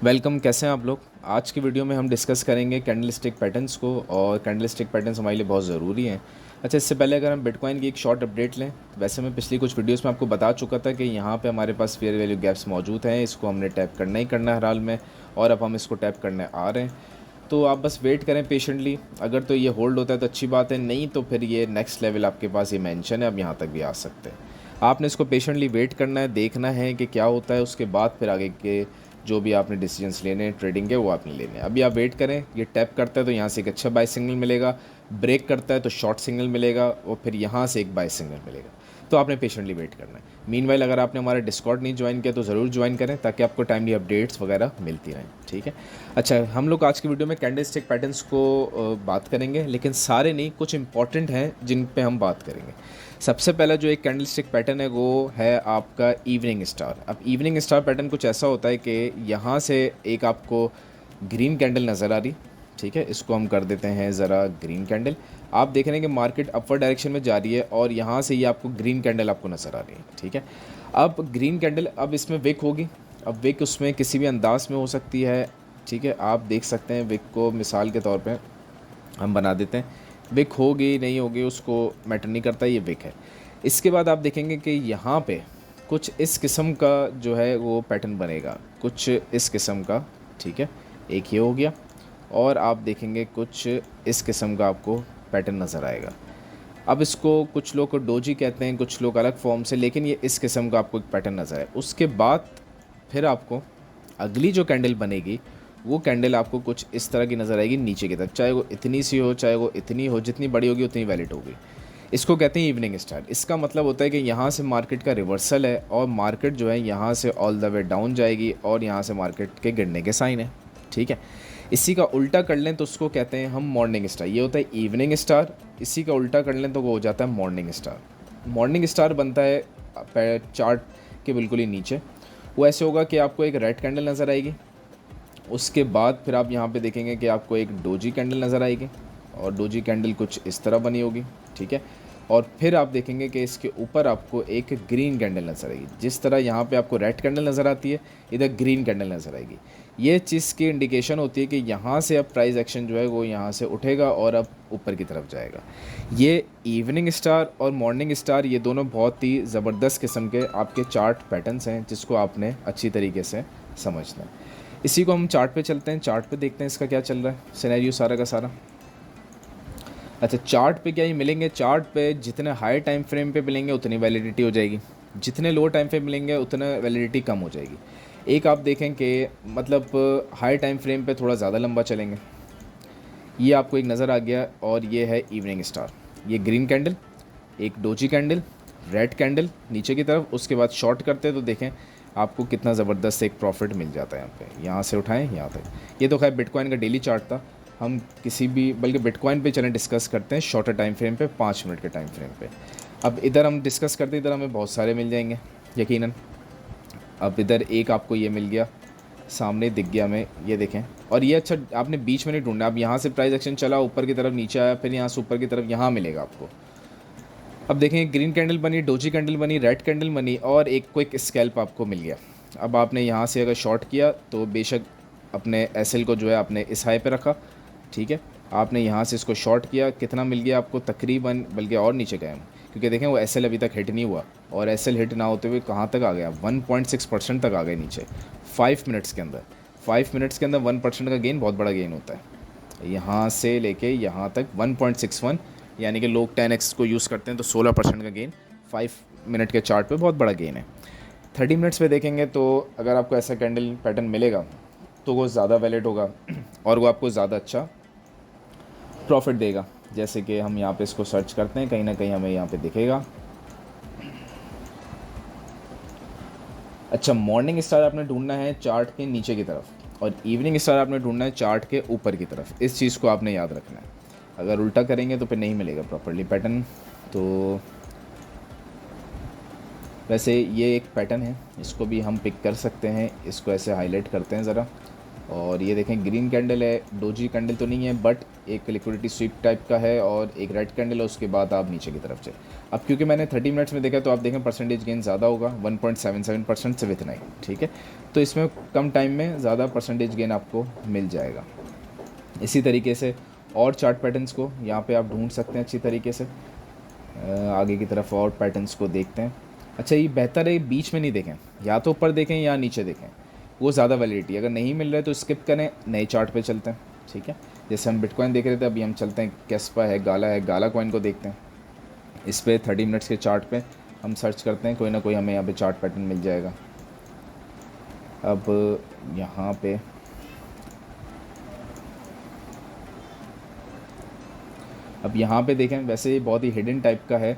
Welcome. कैसे हैं आप लोग। आज की वीडियो में हम डिस्कस करेंगे कैंडलस्टिक पैटर्न्स को, और कैंडलस्टिक पैटर्न्स हमारे लिए बहुत ज़रूरी हैं। अच्छा, इससे पहले अगर हम बिटकॉइन की एक शॉर्ट अपडेट लें, वैसे मैं पिछली कुछ वीडियोस में आपको बता चुका था कि यहाँ पे हमारे पास फेयर वैल्यू गैप्स मौजूद हैं, इसको हमने टैप करना ही करना है हर हाल में, और अब हम इसको टैप करने आ रहे हैं। तो आप बस वेट करें पेशेंटली। अगर तो ये होल्ड होता है तो अच्छी बात है, नहीं तो फिर ये नेक्स्ट लेवल आपके पास ये मेंशन है, अब यहाँ तक भी आ सकते हैं। आपने इसको पेशेंटली वेट करना है, देखना है कि क्या होता है, उसके बाद फिर आगे के जो भी आपने डिसीजंस लेने हैं ट्रेडिंग के वो आपने लेने हैं। अभी आप वेट करें। ये टैप करता है तो यहाँ से एक अच्छा बाय सिग्नल मिलेगा, ब्रेक करता है तो शॉर्ट सिग्नल मिलेगा, और फिर यहाँ से एक बाय सिग्नल मिलेगा। तो आपने पेशेंटली वेट करना है। मीनवाइल अगर आपने हमारा डिस्कॉर्ड नहीं ज्वाइन किया तो ज़रूर ज्वाइन करें, ताकि आपको टाइमली अपडेट्स वगैरह मिलती रहें। ठीक है। अच्छा, हम लोग आज की वीडियो में कैंडलस्टिक पैटर्न्स को बात करेंगे, लेकिन सारे नहीं, कुछ इंपॉर्टेंट हैं जिन पे हम बात करेंगे। सबसे पहला जो एक कैंडलस्टिक पैटर्न है वो है आपका इवनिंग स्टार। अब इवनिंग स्टार पैटर्न कुछ ऐसा होता है कि यहाँ से एक आपको ग्रीन कैंडल नज़र आ रही। ठीक है, इसको हम कर देते हैं ज़रा ग्रीन कैंडल। आप देख रहे हैं कि मार्केट अपवर्ड डायरेक्शन में जा रही है, और यहाँ से ये आपको ग्रीन कैंडल आपको नज़र आ रही है। ठीक है, अब ग्रीन कैंडल, अब इसमें विक होगी। अब विक उसमें किसी भी अंदाज में हो सकती है। ठीक है, आप देख सकते हैं विक को मिसाल के तौर पे हम बना देते हैं। विक होगी नहीं होगी उसको मैटर नहीं करता, ये विक है। इसके बाद आप देखेंगे कि यहाँ पे कुछ इस किस्म का जो है वो पैटर्न बनेगा, कुछ इस किस्म का। ठीक है, एक ये हो गया, और आप देखेंगे कुछ इस किस्म का आपको पैटर्न नज़र आएगा। अब इसको कुछ लोग डोजी कहते हैं, कुछ लोग अलग फॉर्म से, लेकिन ये इस किस्म का आपको एक पैटर्न नज़र आए। उसके बाद फिर आपको अगली जो कैंडल बनेगी वो कैंडल आपको कुछ इस तरह की नज़र आएगी नीचे की तरफ, चाहे वो इतनी सी हो चाहे वो इतनी हो, जितनी बड़ी होगी उतनी वैलिड होगी। इसको कहते हैं इवनिंग स्टार। इसका मतलब होता है कि यहाँ से मार्केट का रिवर्सल है, और मार्केट जो है यहाँ से ऑल द वे डाउन जाएगी, और यहाँ से मार्केट के गिरने के साइन है। ठीक है, इसी का उल्टा कर लें तो उसको कहते हैं हम मॉर्निंग स्टार। ये होता है इवनिंग स्टार, इसी का उल्टा कर लें तो वो हो जाता है मॉर्निंग स्टार। मॉर्निंग स्टार बनता है चार्ट के बिल्कुल ही नीचे। वो ऐसे होगा कि आपको एक रेड कैंडल नज़र आएगी, उसके बाद फिर आप यहाँ पे देखेंगे कि आपको एक डोजी कैंडल नज़र आएगी, और डोजी कैंडल कुछ इस तरह बनी होगी। ठीक है, और फिर आप देखेंगे कि इसके ऊपर आपको एक ग्रीन कैंडल नज़र आएगी। जिस तरह यहाँ पे आपको रेड कैंडल नज़र आती है, इधर ग्रीन कैंडल नज़र आएगी। ये चीज़ की इंडिकेशन होती है कि यहाँ से अब प्राइस एक्शन जो है वो यहाँ से उठेगा और अब ऊपर की तरफ जाएगा। ये इवनिंग स्टार और मॉर्निंग स्टार, ये दोनों बहुत ही ज़बरदस्त किस्म के आपके चार्ट पैटर्न्स हैं, जिसको आपने अच्छी तरीके से समझना है। इसी को हम चार्ट पे चलते हैं, चार्ट पे देखते हैं इसका क्या चल रहा है सिनेरियो सारा का सारा। अच्छा, चार्ट पे क्या ही मिलेंगे, चार्ट पे जितने हाई टाइम फ्रेम पे मिलेंगे उतनी वैलिडिटी हो जाएगी, जितने लो टाइम फ्रेम मिलेंगे उतना वैलिडिटी कम हो जाएगी। एक आप देखें कि मतलब हाई टाइम फ्रेम पे थोड़ा ज़्यादा लंबा चलेंगे। ये आपको एक नज़र आ गया, और ये है इवनिंग स्टार। ये ग्रीन कैंडल, एक डोजी कैंडल, रेड कैंडल नीचे की तरफ, उसके बाद शॉर्ट करते हैं तो देखें आपको कितना ज़बरदस्त एक प्रॉफिट मिल जाता है। यहाँ पे यहाँ से उठाएं यहाँ तक। ये तो खैर बिटकॉइन का डेली चार्ट था। हम किसी भी, बल्कि बिटकॉइन पे चलें डिस्कस करते हैं शॉर्टर टाइम फ्रेम पे, 5 मिनट के टाइम फ्रेम पे। अब इधर हम डिस्कस करते हैं, इधर हमें बहुत सारे मिल जाएंगे यकीनन। अब इधर एक आपको ये मिल गया, सामने दिख गया हमें, ये देखें। और ये अच्छा, आपने बीच में नहीं ढूंढना। अब यहाँ से प्राइस एक्शन चला ऊपर की तरफ, नीचे आया, फिर यहाँ से ऊपर की तरफ, यहाँ मिलेगा आपको। अब देखें ग्रीन कैंडल बनी, डोजी कैंडल बनी, रेड कैंडल बनी, और एक क्विक स्कैल्प आपको मिल गया। अब आपने यहाँ से अगर शॉर्ट किया तो बेशक अपने एसएल को जो है आपने इस हाई पे रखा। ठीक है, आपने यहाँ से इसको शॉर्ट किया, कितना मिल गया आपको तकरीबन, बल्कि और नीचे गए हम, क्योंकि देखें वो एसएल अभी तक हिट नहीं हुआ, और एसएल हिट ना होते हुए कहाँ तक आ गया, 1.6% तक आ गए नीचे 5 मिनट्स के अंदर। 5 मिनट्स के अंदर 1% का गेन बहुत बड़ा गेन होता है। यहाँ से लेके यहाँ तक 1.61, यानी कि लोग 10x को यूज़ करते हैं तो 16% का गेन 5 मिनट के चार्ट पे बहुत बड़ा गेन है। 30 मिनट्स पे देखेंगे तो अगर आपको ऐसा कैंडल पैटर्न मिलेगा तो वो ज़्यादा वैलिड होगा, और वो आपको ज़्यादा अच्छा प्रॉफिट देगा। जैसे कि हम यहाँ पे इसको सर्च करते हैं, कहीं ना कहीं हमें यहाँ पे दिखेगा। अच्छा, मॉर्निंग स्टार आपने ढूंढना है चार्ट के नीचे की तरफ, और इवनिंग स्टार आपने ढूंढना है चार्ट के ऊपर की तरफ। इस चीज़ को आपने याद रखना है। अगर उल्टा करेंगे तो फिर नहीं मिलेगा प्रॉपर्ली पैटर्न। तो वैसे ये एक पैटर्न है, इसको भी हम पिक कर सकते हैं। इसको ऐसे हाईलाइट करते हैं ज़रा, और ये देखें ग्रीन कैंडल है, डोजी कैंडल तो नहीं है बट एक लिक्विडिटी स्वीप टाइप का है, और एक रेड कैंडल है, उसके बाद आप नीचे की तरफ चले। अब क्योंकि मैंने 30 मिनट्स में देखा तो आप देखें परसेंटेज गेन ज़्यादा होगा 1.77% से विथ 9, ठीक है। तो इसमें कम टाइम में ज़्यादा परसेंटेज गेन आपको मिल जाएगा। इसी तरीके से और चार्ट पैटर्न्स को यहाँ पे आप ढूंढ सकते हैं अच्छी तरीके से। आगे की तरफ और पैटर्न्स को देखते हैं। अच्छा, ये बेहतर है बीच में नहीं देखें, या तो ऊपर देखें या नीचे देखें, वो ज़्यादा वैलिडिटी। अगर नहीं मिल रहा है तो स्किप करें, नए चार्ट पे चलते हैं, ठीक है। जैसे हम बिटकॉइन देख रहे थे, अभी हम चलते हैं कैस्पा है, गाला कॉइन को देखते हैं। इस पर 30 मिनट्स के चार्ट पे हम सर्च करते हैं, कोई ना कोई हमें यहाँ पे चार्ट पैटर्न मिल जाएगा। अब यहाँ पे देखें, वैसे ये बहुत ही हिडन टाइप का है,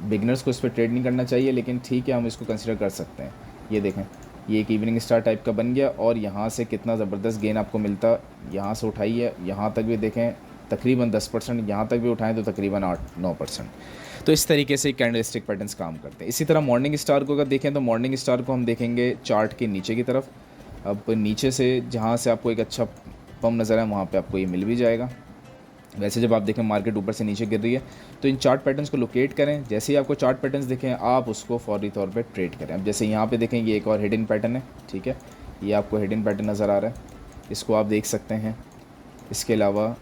बिगनर्स को इस पर ट्रेड नहीं करना चाहिए, लेकिन ठीक है हम इसको कंसिडर कर सकते हैं। ये देखें, ये एक इवनिंग स्टार टाइप का बन गया, और यहाँ से कितना ज़बरदस्त गेन आपको मिलता। यहाँ से उठाइए, यहाँ तक भी देखें तकरीबन 10%, यहाँ तक भी उठाएं तो तकरीबन 8-9%। तो इस तरीके से कैंडल स्टिक पैटर्न्स काम करते हैं। इसी तरह मॉर्निंग स्टार को अगर देखें तो मॉर्निंग स्टार को हम देखेंगे चार्ट के नीचे की तरफ। अब नीचे से जहाँ से आपको एक अच्छा पम्प नज़र है वहाँ पे आपको ये मिल भी जाएगा। वैसे जब आप देखें मार्केट ऊपर से नीचे गिर रही है तो इन चार्ट पैटर्न्स को लोकेट करें। जैसे ही आपको चार्ट पैटर्न्स दिखें आप उसको फौरी तौर पे ट्रेड करें। अब जैसे यहाँ पे देखें ये एक और हिडन पैटर्न है, ठीक है, ये आपको हिडन पैटर्न नज़र आ रहा है, इसको आप देख सकते हैं। इसके अलावा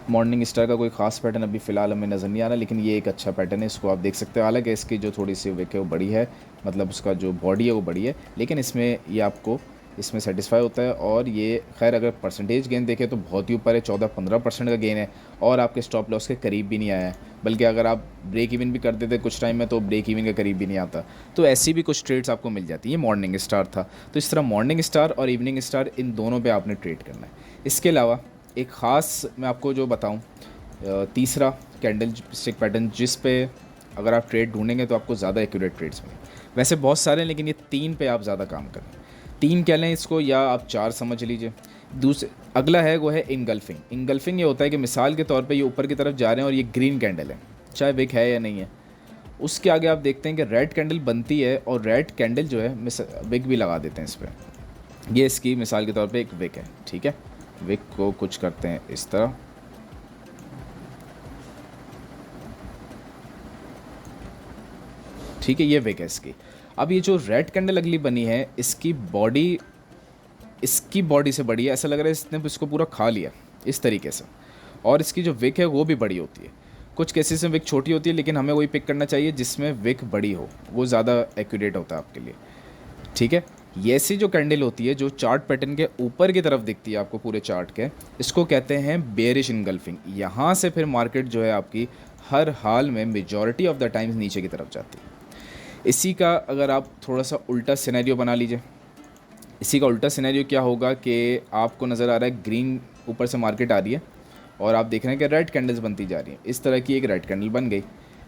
मॉर्निंग स्टार का कोई ख़ास पैटर्न अभी फ़िलहाल हमें नज़र नहीं आ रहा, लेकिन ये एक अच्छा पैटर्न है, इसको आप देख सकते हो। हालांकि इसकी जो थोड़ी सी विक है वो बड़ी है, मतलब उसका जो बॉडी है वो बड़ी है, लेकिन इसमें ये आपको इसमें सेटिस्फाई होता है। और ये खैर अगर परसेंटेज गेन देखें तो बहुत ही ऊपर है, 14-15% का गेन है, और आपके स्टॉप लॉस के करीब भी नहीं आया है। बल्कि अगर आप ब्रेक इवन भी कर देते कुछ टाइम में तो ब्रेक इवन के करीब भी नहीं आता। तो ऐसी भी कुछ ट्रेड्स आपको मिल जाती है। ये मॉर्निंग स्टार था, तो इस तरह मॉर्निंग स्टार और इवनिंग स्टार इन दोनों पर आपने ट्रेड करना है। इसके अलावा एक ख़ास मैं आपको जो बताऊं, तीसरा कैंडल स्टिक पैटर्न जिस पे अगर आप ट्रेड ढूंढेंगे तो आपको ज़्यादा एक्यूरेट ट्रेड्स मिलें। वैसे बहुत सारे हैं, लेकिन ये 3 पे आप ज़्यादा काम करें। 3 कह लें इसको, या आप 4 समझ लीजिए। अगला है वो है इनगल्फिंग। इनगल्फिंग ये होता है कि मिसाल के तौर पे ये ऊपर की तरफ जा रहे हैं और ये ग्रीन कैंडल है, चाहे विक है या नहीं है। उसके आगे आप देखते हैं कि रेड कैंडल बनती है, और रेड कैंडल जो है विक भी लगा देते हैं इस पर। ये इसकी मिसाल के तौर पर एक विक है, ठीक है। विक को कुछ करते हैं इस तरह, ठीक है, ये विक है इसकी। अब ये जो रेड कैंडल अगली बनी है इसकी बॉडी से बड़ी है, ऐसा लग रहा है इसने इसको पूरा खा लिया इस तरीके से। और इसकी जो विक है वो भी बड़ी होती है। कुछ केसेस में विक छोटी होती है, लेकिन हमें वही पिक करना चाहिए जिसमें विक बड़ी हो, वो ज़्यादा एक्यूरेट होता है आपके लिए, ठीक है। ये ऐसी जो कैंडल होती है जो चार्ट पैटर्न के ऊपर की तरफ दिखती है आपको पूरे चार्ट के, इसको कहते हैं बेयरिश इनगल्फिंग। यहाँ से फिर मार्केट जो है आपकी हर हाल में मेजॉरिटी ऑफ द टाइम्स नीचे की तरफ जाती है। इसी का अगर आप थोड़ा सा उल्टा सिनेरियो बना लीजिए, इसी का उल्टा सिनेरियो क्या होगा कि आपको नज़र आ रहा है ग्रीन ऊपर से मार्केट आ रही है और आप देख रहे हैं कि रेड कैंडल्स बनती जा रही हैं। इस तरह की एक रेड कैंडल बन गई,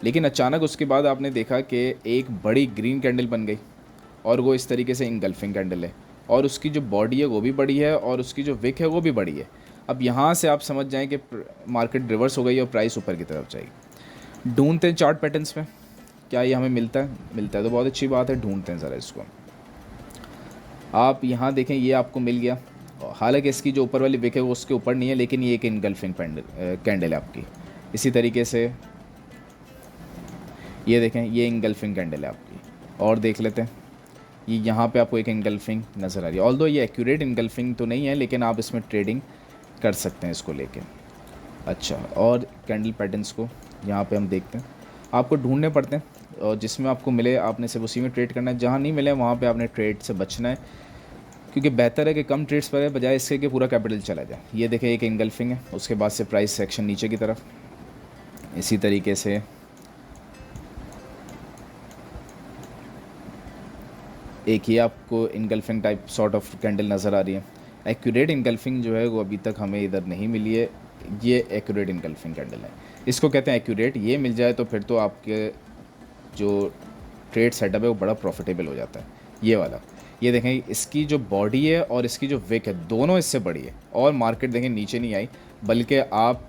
लेकिन अचानक उसके बाद आपने देखा कि एक बड़ी ग्रीन कैंडल बन गई, और वो इस तरीके से इनगल्फिंग कैंडल है, और उसकी जो बॉडी है वो भी बड़ी है, और उसकी जो विक है वो भी बड़ी है। अब यहाँ से आप समझ जाएं कि मार्केट रिवर्स हो गई और प्राइस ऊपर की तरफ जाएगी। ढूंढते हैं चार्ट पैटर्न्स में क्या ये हमें मिलता है तो बहुत अच्छी बात है, ढूंढते हैं ज़रा इसको। आप यहाँ देखें, ये आपको मिल गया। हालांकि इसकी जो ऊपर वाली विक है वो उसके ऊपर नहीं है, लेकिन ये एक इनगल्फिंग कैंडल है आपकी। इसी तरीके से ये देखें, ये इनगल्फिंग कैंडल है आपकी। और देख लेते हैं, ये यहाँ पे आपको एक इनगल्फिंग नज़र आ रही है। ऑल्दो ये एक्यूरेट इनगल्फिंग तो नहीं है, लेकिन आप इसमें ट्रेडिंग कर सकते हैं इसको लेके। अच्छा, और कैंडल पैटर्न्स को यहाँ पे हम देखते हैं, आपको ढूंढने पड़ते हैं, और जिसमें आपको मिले आपने सिर्फ उसी में ट्रेड करना है। जहाँ नहीं मिले वहाँ पे आपने ट्रेड से बचना है, क्योंकि बेहतर है कि कम ट्रेड्स पर है बजाय इसके कि पूरा कैपिटल चला जाए। ये देखें, एक इनगल्फिंग है, उसके बाद से प्राइस सेक्शन नीचे की तरफ। इसी तरीके से एक ही आपको engulfing type sort of candle नज़र आ रही है। एक्यूरेट इनगल्फिंग जो है वो अभी तक हमें इधर नहीं मिली है। ये एक्यूरेट इनगल्फिंग कैंडल है, इसको कहते हैं एक्यूरेट। ये मिल जाए तो फिर तो आपके जो ट्रेड सेटअप है वो बड़ा प्रॉफिटेबल हो जाता है। ये वाला, ये देखें, इसकी जो बॉडी है और इसकी जो विक है दोनों इससे बड़ी है, और मार्केट देखें नीचे नहीं आई, बल्कि आप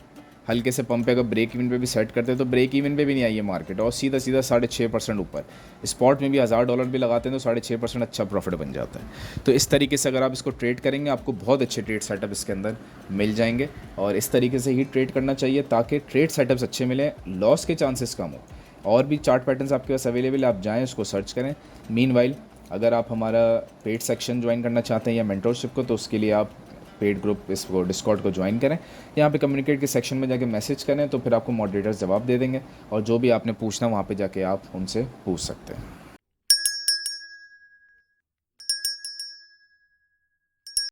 हल्के से पंप पे अगर ब्रेक इवन पे भी सेट करते हैं तो ब्रेक इवन पे भी नहीं आई है मार्केट, और सीधा सीधा 6.5% ऊपर। स्पॉट में भी $1000 भी लगाते हैं तो 6.5% अच्छा प्रॉफिट बन जाता है। तो इस तरीके से अगर आप इसको ट्रेड करेंगे आपको बहुत अच्छे ट्रेड सेटअप इसके अंदर मिल जाएंगे, और इस तरीके से ही ट्रेड करना चाहिए ताकि ट्रेड सेटअप्स अच्छे मिलें, लॉस के चांसेस कम हो। और भी चार्ट पैटर्न्स आपके पास अवेलेबल है, आप जाएँ उसको सर्च करें। मीनवाइल अगर आप हमारा पेड सेक्शन ज्वाइन करना चाहते हैं या मेंटरशिप को, तो उसके लिए आप पेड ग्रुप इसको डिस्कॉर्ड को ज्वाइन करें। यहाँ पे कम्युनिकेट के सेक्शन में जाके मैसेज करें तो फिर आपको मॉडरेटर्स जवाब दे देंगे, और जो भी आपने पूछना वहाँ पे जाके आप उनसे पूछ सकते हैं।